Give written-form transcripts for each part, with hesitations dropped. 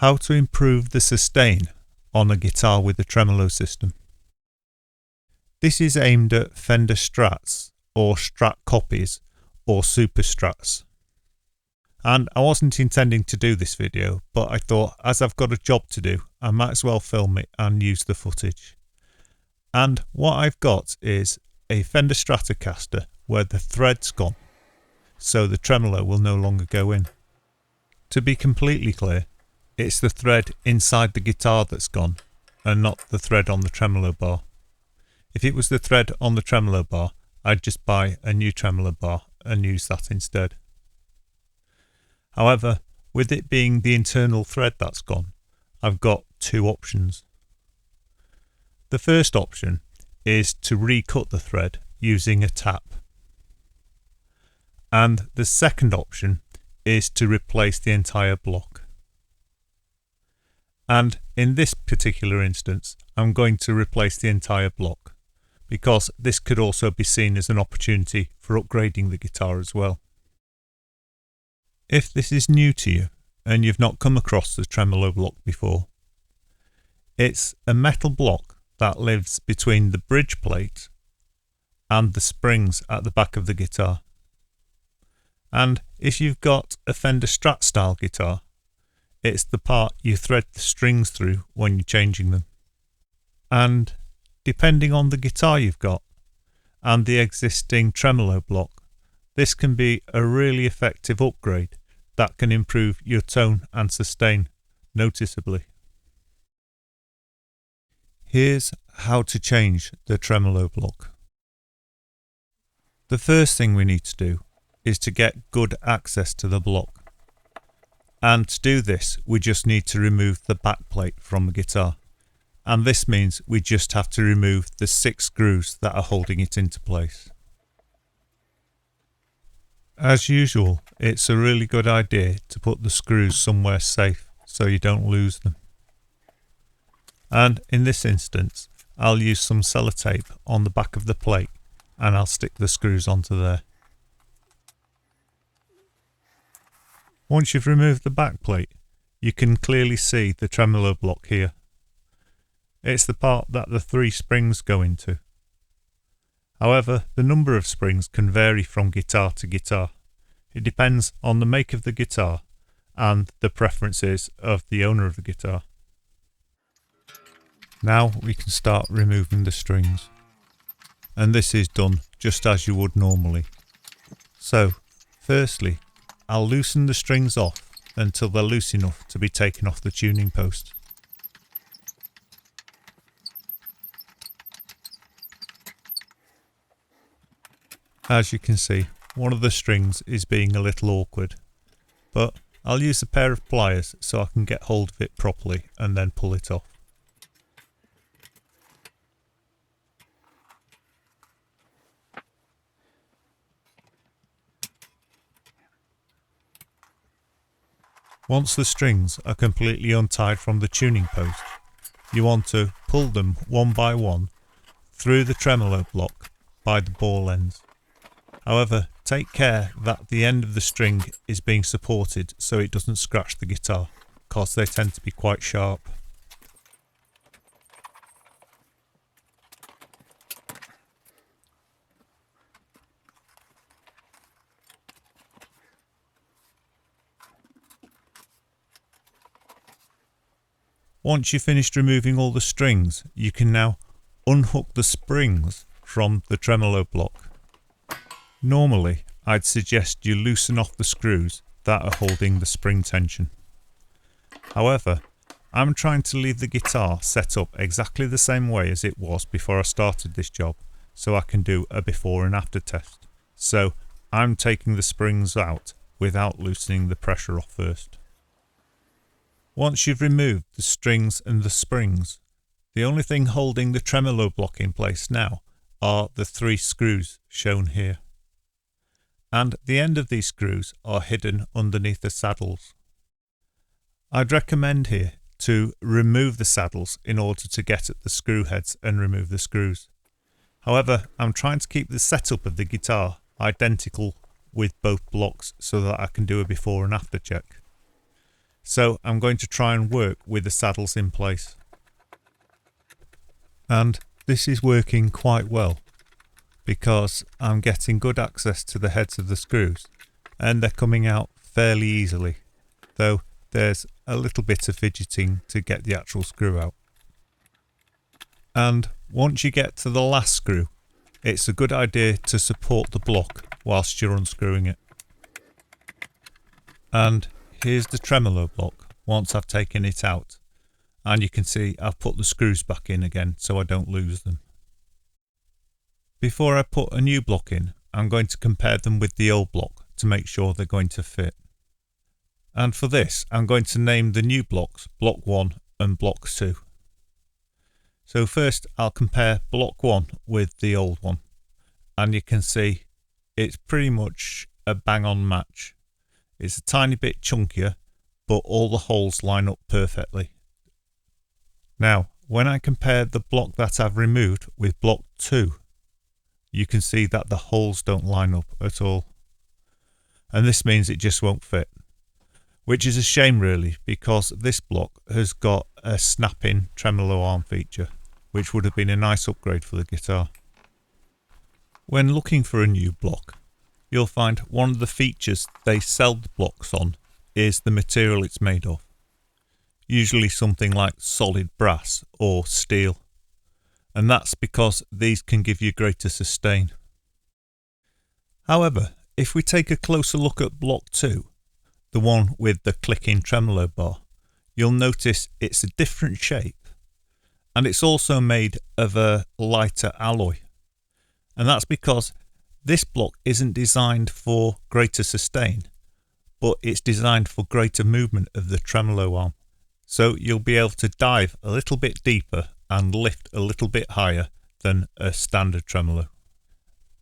How to improve the sustain on a guitar with a tremolo system. This is aimed at Fender Strats or Strat copies or Super Strats. And I wasn't intending to do this video, but I thought as I've got a job to do, I might as well film it and use the footage. And what I've got is a Fender Stratocaster where the thread's gone, so the tremolo will no longer go in. To be completely clear, it's the thread inside the guitar that's gone, and not the thread on the tremolo bar. If it was the thread on the tremolo bar, I'd just buy a new tremolo bar and use that instead. However, with it being the internal thread that's gone, I've got two options. The first option is to recut the thread using a tap. And the second option is to replace the entire block. And in this particular instance, I'm going to replace the entire block, because this could also be seen as an opportunity for upgrading the guitar as well. If this is new to you and you've not come across the tremolo block before, it's a metal block that lives between the bridge plate and the springs at the back of the guitar. And if you've got a Fender Strat style guitar, it's the part you thread the strings through when you're changing them. And depending on the guitar you've got and the existing tremolo block, this can be a really effective upgrade that can improve your tone and sustain noticeably. Here's how to change the tremolo block. The first thing we need to do is to get good access to the block. And to do this, we just need to remove the back plate from the guitar. And this means we just have to remove the 6 screws that are holding it into place. As usual, it's a really good idea to put the screws somewhere safe so you don't lose them. And in this instance, I'll use some sellotape on the back of the plate and I'll stick the screws onto there. Once you've removed the back plate, you can clearly see the tremolo block here. It's the part that the 3 springs go into. However, the number of springs can vary from guitar to guitar. It depends on the make of the guitar and the preferences of the owner of the guitar. Now we can start removing the strings. And this is done just as you would normally. So, firstly, I'll loosen the strings off until they're loose enough to be taken off the tuning post. As you can see, one of the strings is being a little awkward, but I'll use a pair of pliers so I can get hold of it properly and then pull it off. Once the strings are completely untied from the tuning post, you want to pull them one by one through the tremolo block by the ball ends. However, take care that the end of the string is being supported so it doesn't scratch the guitar, because they tend to be quite sharp. Once you've finished removing all the strings, you can now unhook the springs from the tremolo block. Normally, I'd suggest you loosen off the screws that are holding the spring tension. However, I'm trying to leave the guitar set up exactly the same way as it was before I started this job, so I can do a before and after test. So I'm taking the springs out without loosening the pressure off first. Once you've removed the strings and the springs, the only thing holding the tremolo block in place now are the 3 screws shown here. And the end of these screws are hidden underneath the saddles. I'd recommend here to remove the saddles in order to get at the screw heads and remove the screws. However, I'm trying to keep the setup of the guitar identical with both blocks so that I can do a before and after check. So I'm going to try and work with the saddles in place. And this is working quite well because I'm getting good access to the heads of the screws and they're coming out fairly easily, though there's a little bit of fidgeting to get the actual screw out. And once you get to the last screw, it's a good idea to support the block whilst you're unscrewing it. And here's the tremolo block once I've taken it out, and you can see I've put the screws back in again so I don't lose them. Before I put a new block in, I'm going to compare them with the old block to make sure they're going to fit. And for this, I'm going to name the new blocks Block 1 and Block 2. So first I'll compare Block 1 with the old one, and you can see it's pretty much a bang on match. It's a tiny bit chunkier, but all the holes line up perfectly. Now, when I compare the block that I've removed with Block 2, you can see that the holes don't line up at all. And this means it just won't fit. Which is a shame really, because this block has got a snap-in tremolo arm feature, which would have been a nice upgrade for the guitar. When looking for a new block, you'll find one of the features they sell the blocks on is the material it's made of. Usually something like solid brass or steel. And that's because these can give you greater sustain. However, if we take a closer look at Block 2, the one with the clicking tremolo bar, you'll notice it's a different shape, and it's also made of a lighter alloy. And that's because this block isn't designed for greater sustain, but it's designed for greater movement of the tremolo arm. So you'll be able to dive a little bit deeper and lift a little bit higher than a standard tremolo.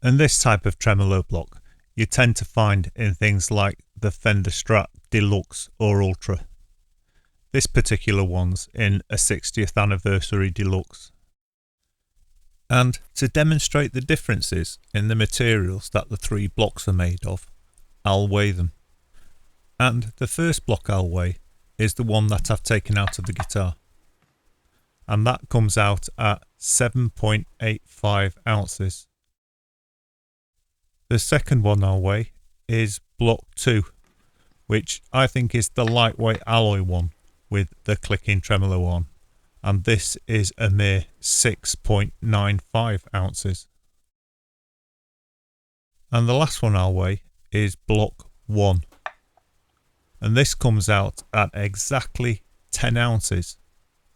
And this type of tremolo block you tend to find in things like the Fender Strat Deluxe or Ultra. This particular one's in a 60th anniversary Deluxe. And to demonstrate the differences in the materials that the three blocks are made of, I'll weigh them. And the first block I'll weigh is the one that I've taken out of the guitar. And that comes out at 7.85 ounces. The second one I'll weigh is Block 2, which I think is the lightweight alloy one with the clicking tremolo on, and this is a mere 6.95 ounces. And the last one I'll weigh is Block 1, and this comes out at exactly 10 ounces,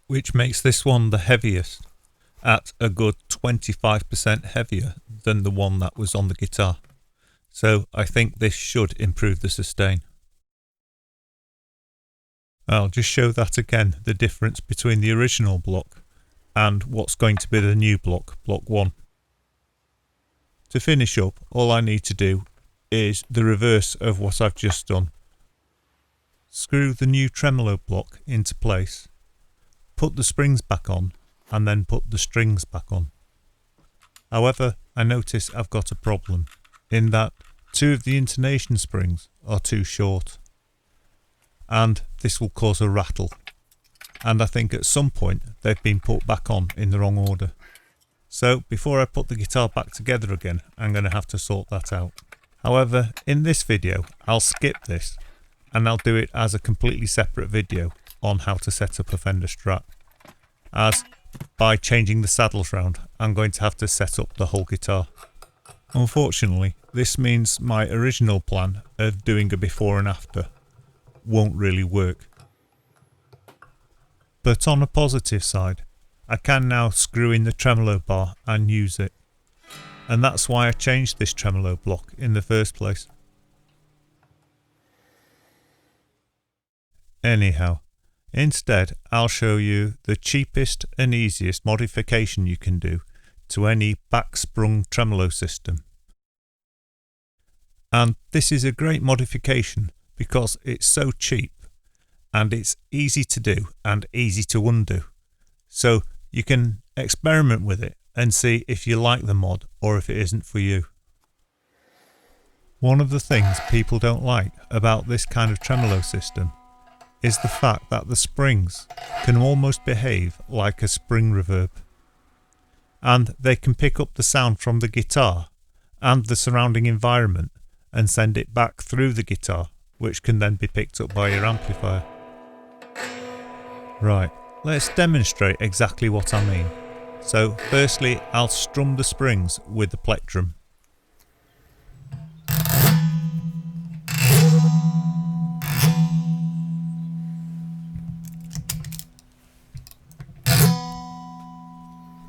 which makes this one the heaviest, at a good 25% heavier than the one that was on the guitar. So I think this should improve the sustain. I'll just show that again, the difference between the original block and what's going to be the new block, Block 1. To finish up, all I need to do is the reverse of what I've just done. Screw the new tremolo block into place, put the springs back on, and then put the strings back on. However, I notice I've got a problem in that two of the intonation springs are too short, and this will cause a rattle, and I think at some point they've been put back on in the wrong order. So before I put the guitar back together again, I'm going to have to sort that out. However, in this video I'll skip this and I'll do it as a completely separate video on how to set up a Fender Strat, as by changing the saddles round I'm going to have to set up the whole guitar. Unfortunately, this means my original plan of doing a before and after won't really work. But on a positive side, I can now screw in the tremolo bar and use it. And that's why I changed this tremolo block in the first place. Anyhow, instead I'll show you the cheapest and easiest modification you can do to any back-sprung tremolo system. And this is a great modification because it's so cheap and it's easy to do and easy to undo. So you can experiment with it and see if you like the mod or if it isn't for you. One of the things people don't like about this kind of tremolo system is the fact that the springs can almost behave like a spring reverb, and they can pick up the sound from the guitar and the surrounding environment and send it back through the guitar, which can then be picked up by your amplifier. Right, let's demonstrate exactly what I mean. So firstly, I'll strum the springs with the plectrum.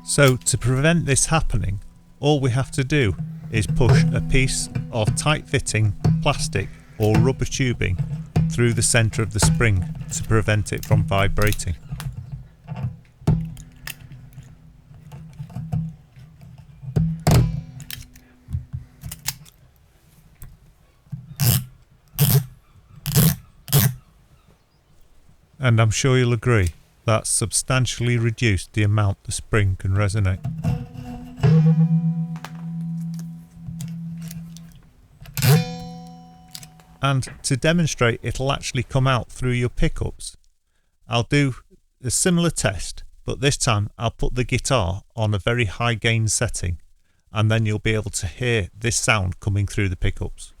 So to prevent this happening, all we have to do is push a piece of tight-fitting plastic or rubber tubing through the centre of the spring to prevent it from vibrating. And I'm sure you'll agree that's substantially reduced the amount the spring can resonate. And to demonstrate it'll actually come out through your pickups, I'll do a similar test, but this time I'll put the guitar on a very high gain setting, and then you'll be able to hear this sound coming through the pickups.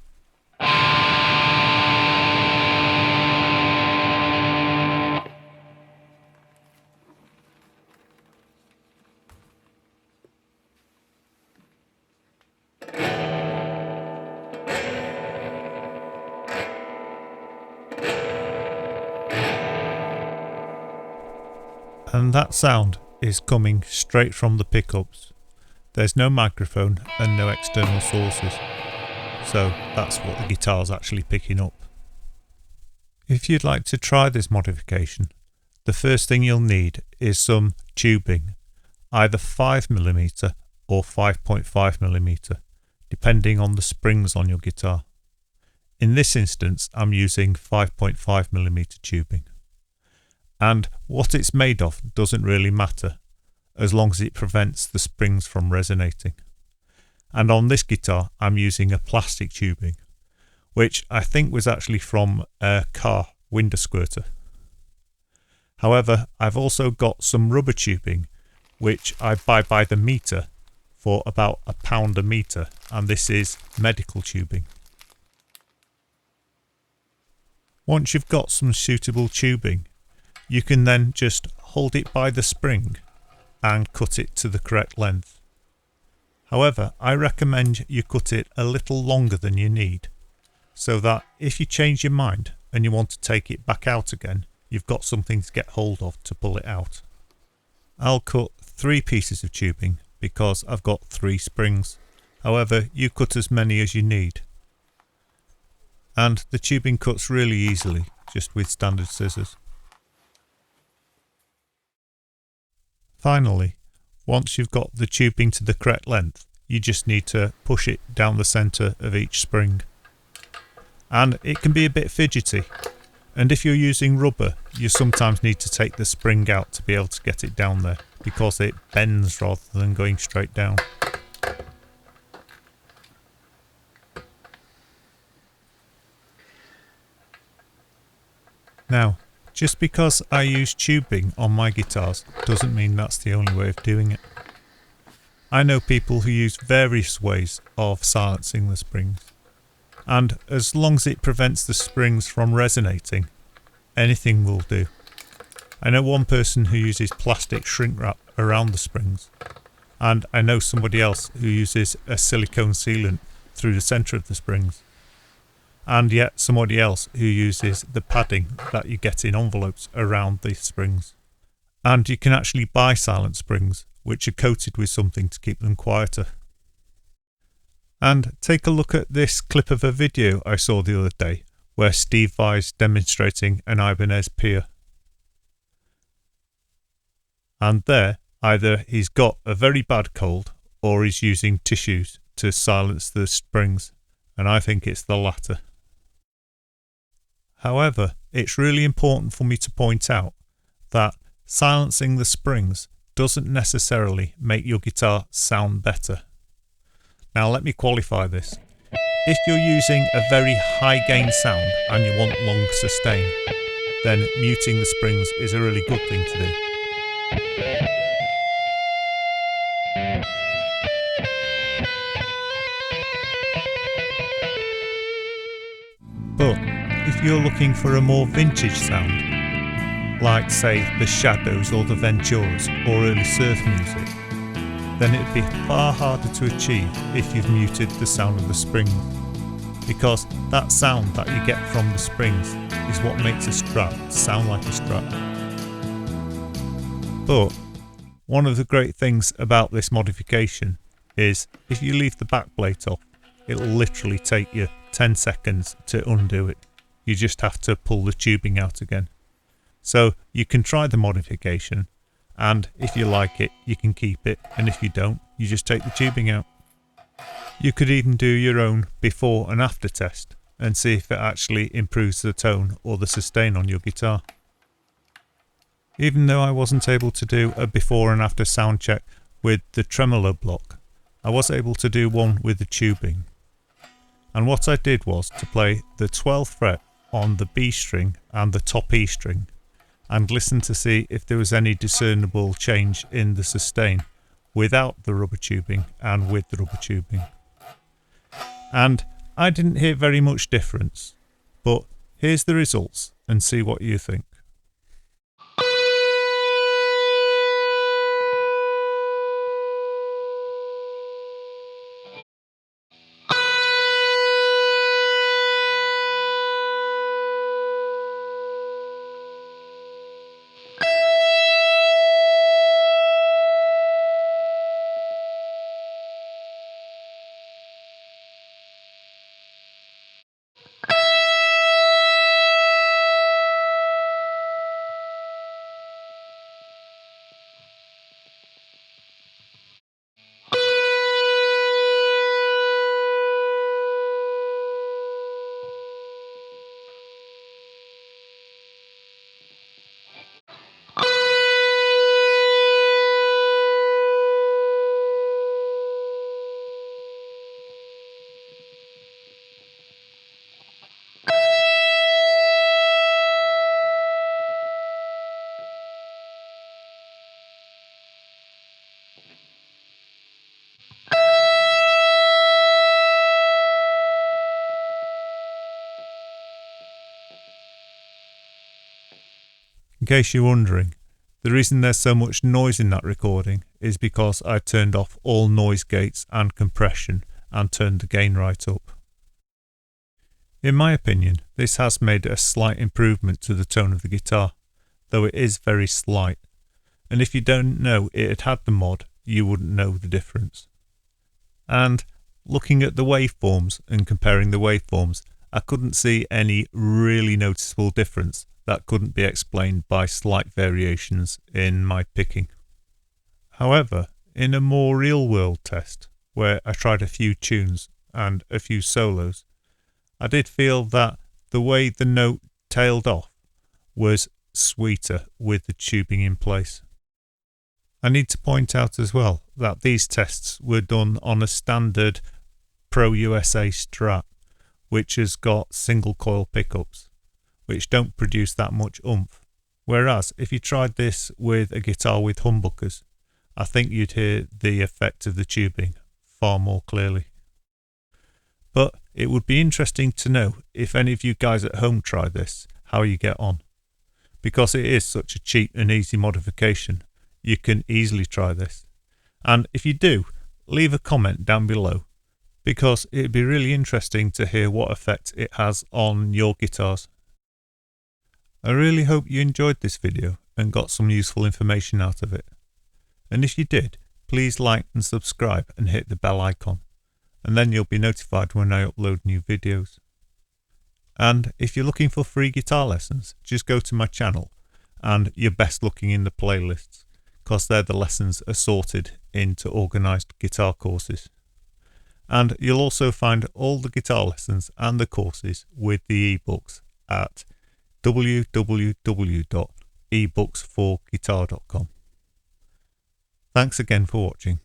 And that sound is coming straight from the pickups. There's no microphone and no external sources, so that's what the guitar's actually picking up. If you'd like to try this modification, the first thing you'll need is some tubing, either 5mm or 5.5mm, depending on the springs on your guitar. In this instance, I'm using 5.5mm tubing. And what it's made of doesn't really matter, as long as it prevents the springs from resonating. And on this guitar I'm using a plastic tubing, which I think was actually from a car window squirter. However, I've also got some rubber tubing, which I buy by the meter for about £1 a metre, and this is medical tubing. Once you've got some suitable tubing, you can then just hold it by the spring and cut it to the correct length. However, I recommend you cut it a little longer than you need, so that if you change your mind and you want to take it back out again, you've got something to get hold of to pull it out. I'll cut 3 pieces of tubing because I've got 3 springs. However, you cut as many as you need. And the tubing cuts really easily, just with standard scissors. Finally, once you've got the tubing to the correct length, you just need to push it down the centre of each spring. And it can be a bit fidgety, and if you're using rubber, you sometimes need to take the spring out to be able to get it down there, because it bends rather than going straight down. Now, just because I use tubing on my guitars doesn't mean that's the only way of doing it. I know people who use various ways of silencing the springs, and as long as it prevents the springs from resonating, anything will do. I know one person who uses plastic shrink wrap around the springs, and I know somebody else who uses a silicone sealant through the centre of the springs. And yet somebody else who uses the padding that you get in envelopes around the springs. And you can actually buy silent springs which are coated with something to keep them quieter. And take a look at this clip of a video I saw the other day where Steve Vai's demonstrating an Ibanez pier. And there, either he's got a very bad cold or he's using tissues to silence the springs, and I think it's the latter. However, it's really important for me to point out that silencing the springs doesn't necessarily make your guitar sound better. Now let me qualify this. If you're using a very high gain sound and you want long sustain, then muting the springs is a really good thing to do. But if you're looking for a more vintage sound, like say the Shadows or the Venturas or early surf music, then it'd be far harder to achieve if you've muted the sound of the springs, because that sound that you get from the springs is what makes a Strat sound like a Strat. But one of the great things about this modification is if you leave the back plate off, it'll literally take you 10 seconds to undo it. You just have to pull the tubing out again. So you can try the modification, and if you like it, you can keep it, and if you don't, you just take the tubing out. You could even do your own before and after test and see if it actually improves the tone or the sustain on your guitar. Even though I wasn't able to do a before and after sound check with the tremolo block, I was able to do one with the tubing. And what I did was to play the 12th fret on the B string and the top E string and listen to see if there was any discernible change in the sustain without the rubber tubing and with the rubber tubing. And I didn't hear very much difference, but here's the results and see what you think. In case you're wondering, the reason there's so much noise in that recording is because I turned off all noise gates and compression and turned the gain right up. In my opinion, this has made a slight improvement to the tone of the guitar, though it is very slight, and if you don't know it had had the mod, you wouldn't know the difference. And looking at the waveforms and comparing the waveforms, I couldn't see any really noticeable difference that couldn't be explained by slight variations in my picking. However, in a more real-world test, where I tried a few tunes and a few solos, I did feel that the way the note tailed off was sweeter with the tubing in place. I need to point out as well that these tests were done on a standard Pro USA Strat, which has got single coil pickups, which don't produce that much oomph. Whereas if you tried this with a guitar with humbuckers, I think you'd hear the effect of the tubing far more clearly. But it would be interesting to know if any of you guys at home try this, how you get on. Because it is such a cheap and easy modification, you can easily try this. And if you do, leave a comment down below, because it'd be really interesting to hear what effect it has on your guitars. I really hope you enjoyed this video and got some useful information out of it. And if you did, please like and subscribe and hit the bell icon, and then you'll be notified when I upload new videos. And if you're looking for free guitar lessons, just go to my channel and you're best looking in the playlists, because they're the lessons assorted into organised guitar courses. And you'll also find all the guitar lessons and the courses with the ebooks at www.ebooksforguitar.com. Thanks again for watching.